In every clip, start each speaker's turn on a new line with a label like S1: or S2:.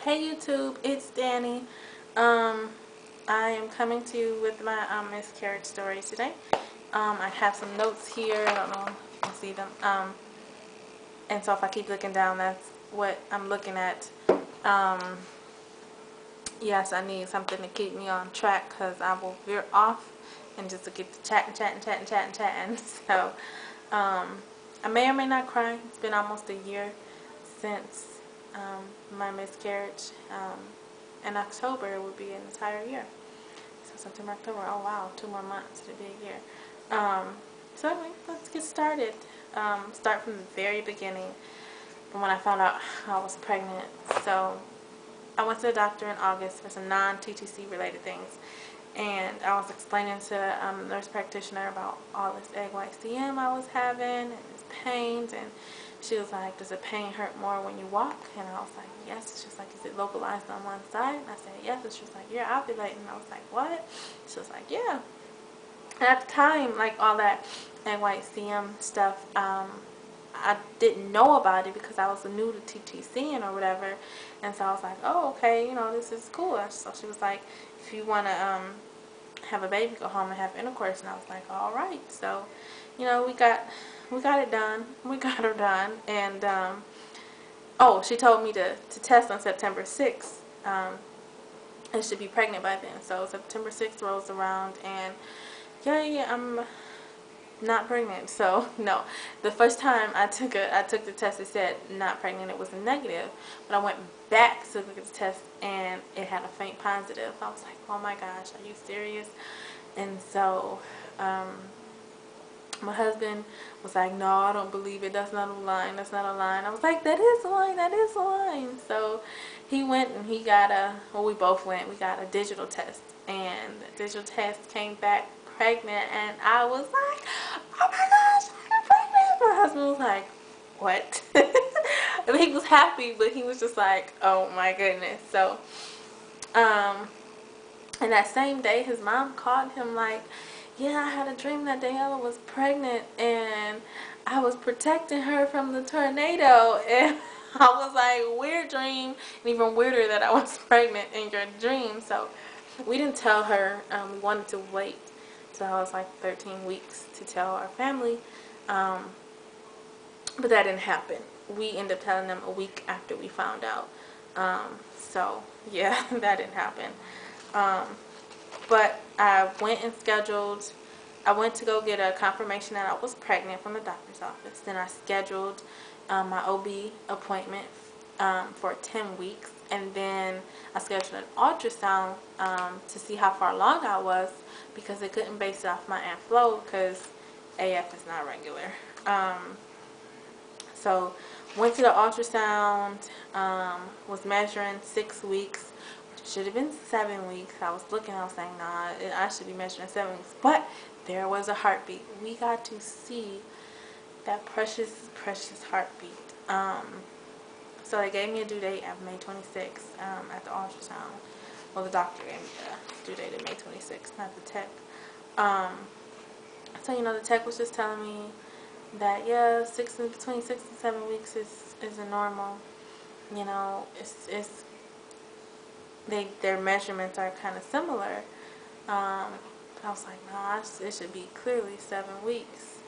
S1: Hey YouTube, it's Danny. Um, I am coming to you with my miscarriage story today. I have some notes here. I don't know if you can see them. And so if I keep looking down, that's what I'm looking at. Um, yes, I need something to keep me on track because I will veer off and just to get to chatting. So I may or may not cry. It's been almost a year since my miscarriage. In October it would be an entire year. So September, October, oh wow, 2 more months to be a year. So anyway, let's get started. Start from the very beginning, from when I found out I was pregnant. So I went to the doctor in August for some non-TTC related things. And I was explaining to the nurse practitioner about all this egg white CM I was having and this pains. And she was like, does the pain hurt more when you walk? And I was like, yes. She was like, is it localized on one side? And I said, yes. And she was like, you're ovulating. And I was like, what? She was like, yeah. And at the time, like all that egg white CM stuff, I didn't know about it because I was new to TTCing or whatever. And so I was like, oh, okay, this is cool. So she was like, if you want to have a baby, go home and have intercourse. And I was like, all right. So, we got it done. We got her done. And oh, she told me to test on September 6th. I should be pregnant by then. So September 6th rolls around, and yeah, I'm not pregnant. So no, the first time I took the test, it said not pregnant. It was a negative, but I went back to look at the test and it had a faint positive. I was like, oh my gosh, are you serious? And so my husband was like, no, I don't believe it. That's not a line. That's not a line. I was like, that is a line. That is a line. So he went and he got we both went. We got a digital test. And the digital test came back pregnant. And I was like, oh my gosh, I'm pregnant. My husband was like, what? I mean, he was happy, but he was just like, oh my goodness. So, and that same day, his mom called him like, yeah, I had a dream that Daniela was pregnant and I was protecting her from the tornado. And I was like, weird dream. And even weirder that I was pregnant in your dream. So we didn't tell her. We wanted to wait till I was like 13 weeks to tell our family. But that didn't happen. We ended up telling them a week after we found out. So yeah, that didn't happen. But I went and scheduled, I went to go get a confirmation that I was pregnant from the doctor's office. Then I scheduled my OB appointment for 10 weeks. And then I scheduled an ultrasound to see how far along I was, because they couldn't base it off my Aunt Flo because AF is not regular. So went to the ultrasound, was measuring 6 weeks, which should have been 7 weeks. I was looking, I was saying, nah, I should be measuring 7 weeks. But there was a heartbeat. We got to see that precious, precious heartbeat. So they gave me a due date of May 26th at the ultrasound. Well, the doctor gave me the due date of May 26th, not the tech. So, the tech was just telling me that, yeah, between 6 and 7 weeks is a normal. Their measurements are kind of similar. I was like, nah, it should be clearly 7 weeks.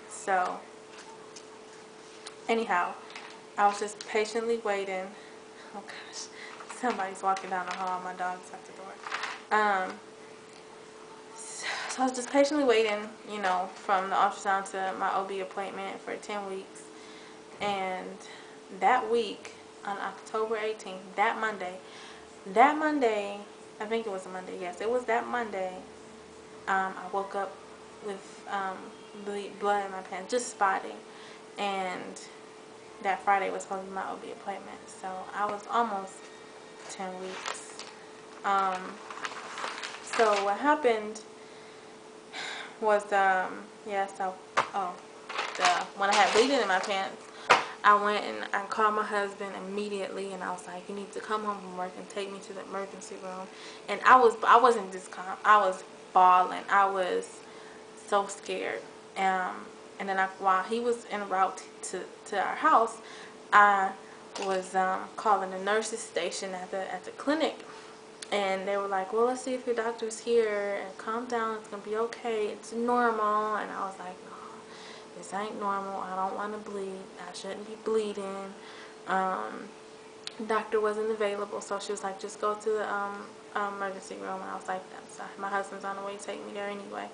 S1: So anyhow, I was just patiently waiting. Oh gosh, somebody's walking down the hall. My dog's at the door. So I was just patiently waiting, from the ultrasound to my OB appointment for 10 weeks. And that week, on October 18th, that Monday, I think it was a Monday, yes, it was that Monday, I woke up with blood in my pants, just spotting. And that Friday was supposed to be my OB appointment. So I was almost 10 weeks. So what happened was, when I had bleeding in my pants, I went and I called my husband immediately, and I was like, you need to come home from work and take me to the emergency room. And I wasn't just calm. I was bawling. I was so scared. And then while he was en route to our house, I was calling the nurses station at the clinic, and they were like, well, let's see if your doctor's here, and calm down, it's gonna be okay, it's normal. And I was like, no, this ain't normal, I don't want to bleed, I shouldn't be bleeding. Doctor wasn't available, so she was like, just go to the emergency room. And I was like, I'm sorry, my husband's on the way to take me there anyway.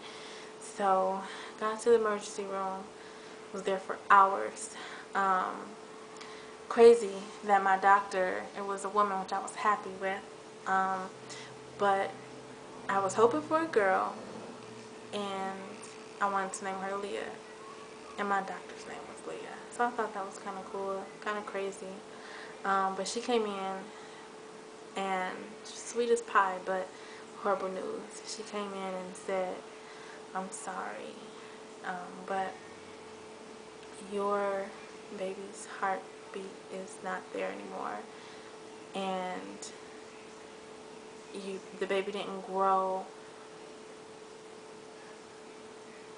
S1: So got to the emergency room, was there for hours. Crazy that my doctor, it was a woman, which I was happy with, but I was hoping for a girl, and I wanted to name her Leah, and my doctor's name was Leah. So I thought that was kind of cool, kind of crazy. But she came in, and sweet as pie, but horrible news. She came in and said, I'm sorry, but your baby's heartbeat is not there anymore, and the baby didn't grow.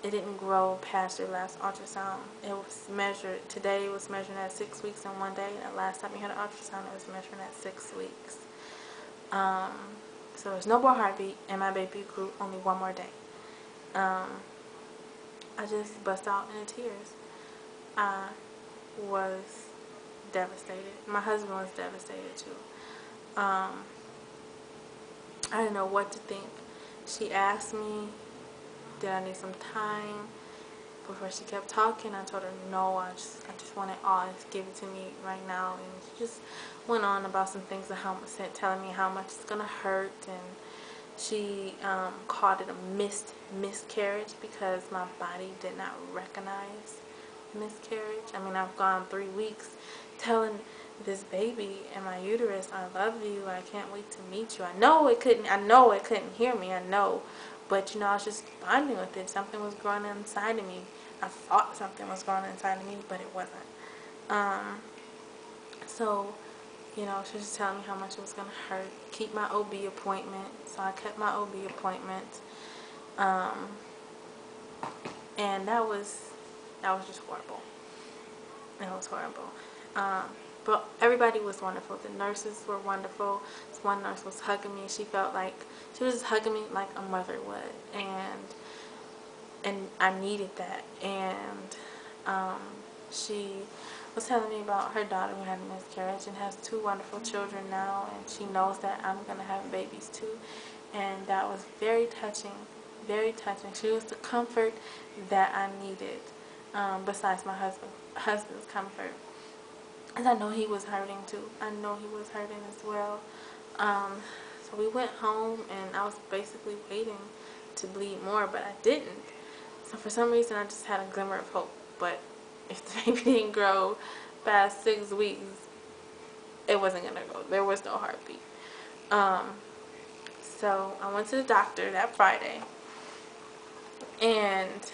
S1: It didn't grow past your last ultrasound. It was measured, today it was measured at 6 weeks and 1 day, and the last time you had an ultrasound it was measured at 6 weeks. So there's no more heartbeat, and my baby grew only 1 more day. I just bust out into tears. I was devastated. My husband was devastated too. I didn't know what to think. She asked me, did I need some time before she kept talking? I told her no, I just want it all. Just give it to me right now. And she just went on about some things and telling me how much it's gonna hurt, and she called it a miscarriage because my body did not recognize miscarriage. I mean, I've gone 3 weeks telling this baby in my uterus, I love you, I can't wait to meet you. I know it couldn't hear me, I know, but you know, I was just bonding with it. Something was growing inside of me. I thought something was growing inside of me, but it wasn't. So, you know, she was just telling me how much it was going to hurt. Keep my OB appointment. So I kept my OB appointment. And that was just horrible. It was horrible. But everybody was wonderful. The nurses were wonderful. This one nurse was hugging me. She felt like she was just hugging me like a mother would, and I needed that. And she was telling me about her daughter who had a miscarriage and has 2 wonderful children now, and she knows that I'm gonna have babies too. And that was very touching, very touching. She was the comfort that I needed, besides my husband's comfort. And I know he was hurting too. I know he was hurting as well. So we went home, and I was basically waiting to bleed more, but I didn't. So for some reason, I just had a glimmer of hope. But if the baby didn't grow past 6 weeks, it wasn't gonna go. There was no heartbeat. So I went to the doctor that Friday, and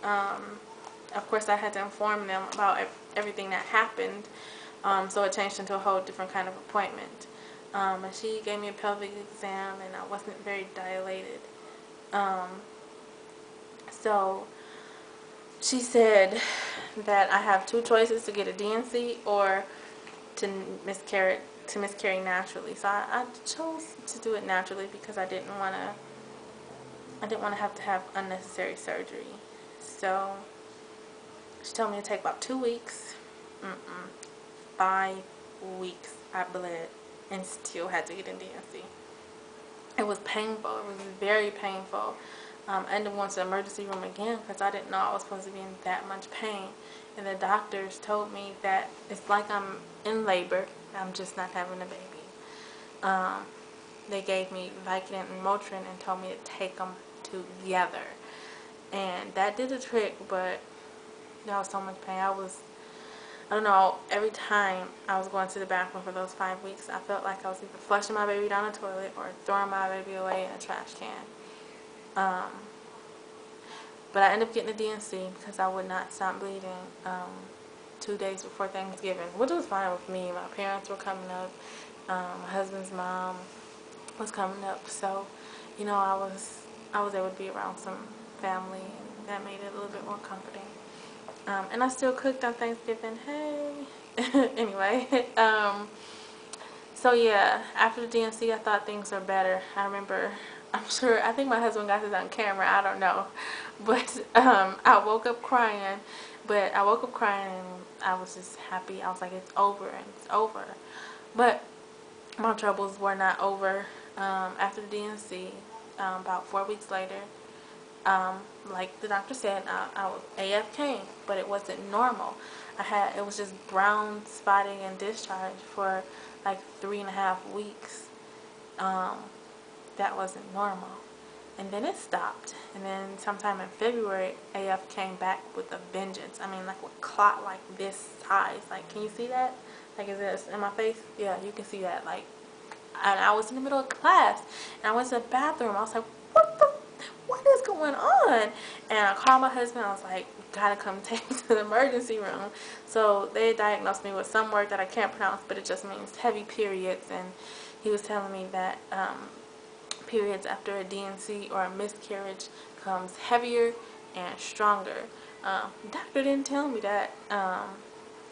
S1: of course I had to inform them about everything that happened. So it changed into a whole different kind of appointment. And she gave me a pelvic exam, and I wasn't very dilated. So she said that I have 2 choices: to get a DNC or to miscarry naturally. So I chose to do it naturally because I didn't want to have unnecessary surgery. So she told me to take about 2 weeks. 5 weeks I bled and still had to get a DNC. It was painful. It was very painful. I ended up going to the emergency room again because I didn't know I was supposed to be in that much pain. And the doctors told me that it's like I'm in labor. I'm just not having a baby. They gave me Vicodin and Motrin and told me to take them together. And that did the trick, but there was so much pain. I don't know, every time I was going to the bathroom for those 5 weeks, I felt like I was either flushing my baby down the toilet or throwing my baby away in a trash can. But I ended up getting a DNC because I would not stop bleeding 2 days before Thanksgiving, which was fine with me. My parents were coming up. My husband's mom was coming up. So, you know, I was able to be around some family, and that made it a little bit more comforting. And I still cooked on Thanksgiving. Hey. Anyway, so yeah, after the DNC, I thought things were better. I remember, I think my husband got this on camera. I don't know, but I woke up crying. But I woke up crying and I was just happy. I was like, it's over and it's over. But my troubles were not over. After the DNC, about 4 weeks later, like the doctor said, I was AF came, but it wasn't normal. It was just brown spotting and discharge for like 3.5 weeks. Um, that wasn't normal. And then it stopped. And then sometime in February, AF came back with a vengeance. I mean, like a clot like this size. Like, can you see that? Like, is this in my face? Yeah, you can see that. Like, and I was in the middle of class, and I went to the bathroom. I was like, what is going on? And I called my husband. I was like, gotta come take me to the emergency room. So they diagnosed me with some word that I can't pronounce, but it just means heavy periods. And he was telling me that periods after a DNC or a miscarriage comes heavier and stronger. Doctor didn't tell me that.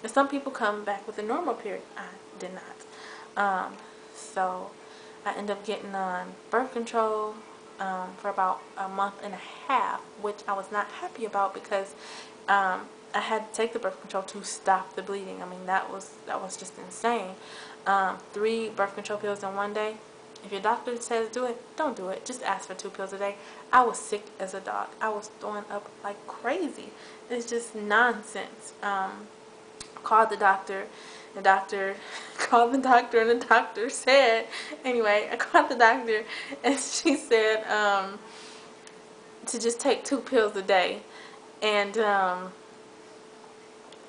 S1: Some people come back with a normal period. I did not. So I ended up getting on birth control for about a month and a half, which I was not happy about because I had to take the birth control to stop the bleeding. I mean, that was just insane. 3 birth control pills in one day. If your doctor says do it, don't do it. Just ask for 2 pills a day. I was sick as a dog. I was throwing up like crazy. It's just nonsense. Called the doctor. The doctor called the doctor, and the doctor said, anyway, I called the doctor, and she said to just take 2 pills a day. And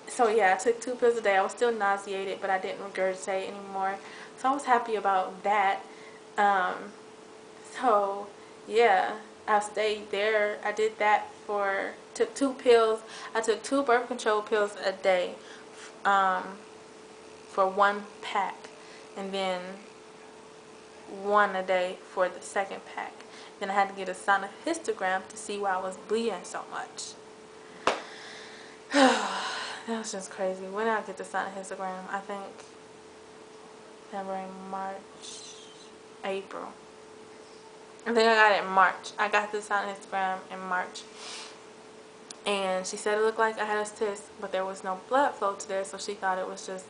S1: so yeah, I took 2 pills a day. I was still nauseated, but I didn't regurgitate anymore. So I was happy about that. So yeah, I stayed there. I did that took 2 pills. I took 2 birth control pills a day for 1 pack, and then 1 a day for the second pack. Then I had to get a sonohystogram to see why I was bleeding so much. That was just crazy. When did I get the sonohystogram? I think February, March, April. I think I got it in March. I got the sonohystogram in March. And she said it looked like I had a cyst, but there was no blood flow to there, so she thought it was just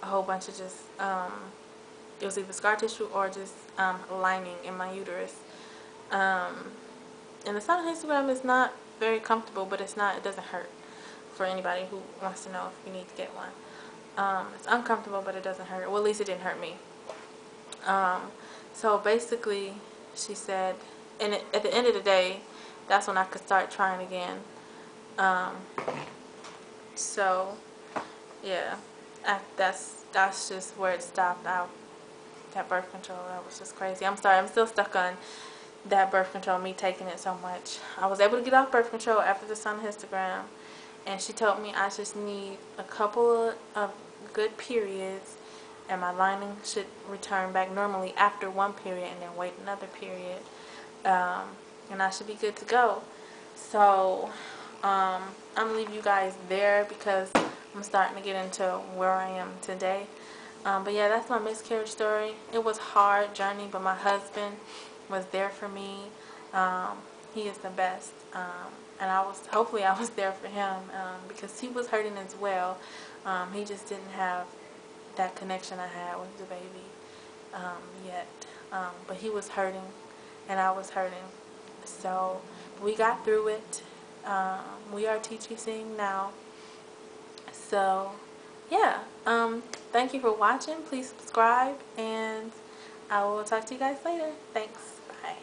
S1: a whole bunch of just, it was either scar tissue or just lining in my uterus. And the sonohystogram is not very comfortable, but it doesn't hurt for anybody who wants to know if you need to get one. It's uncomfortable, but it doesn't hurt. Well, at least it didn't hurt me. So basically, she said, and at the end of the day, that's when I could start trying again. So yeah, that's just where it stopped out. That birth control, that was just crazy. I'm sorry, I'm still stuck on that birth control, me taking it so much. I was able to get off birth control after the sonohystogram, and she told me I just need a couple of good periods, and my lining should return back normally after 1 period, and then wait another period, and I should be good to go. So I'm gonna leave you guys there because I'm starting to get into where I am today. But yeah, that's my miscarriage story. It was a hard journey, but my husband was there for me. He is the best. And hopefully I was there for him because he was hurting as well. He just didn't have that connection I had with the baby yet. But he was hurting and I was hurting. So we got through it. We are teaching now. So yeah, thank you for watching. Please subscribe, and I will talk to you guys later. Thanks. Bye.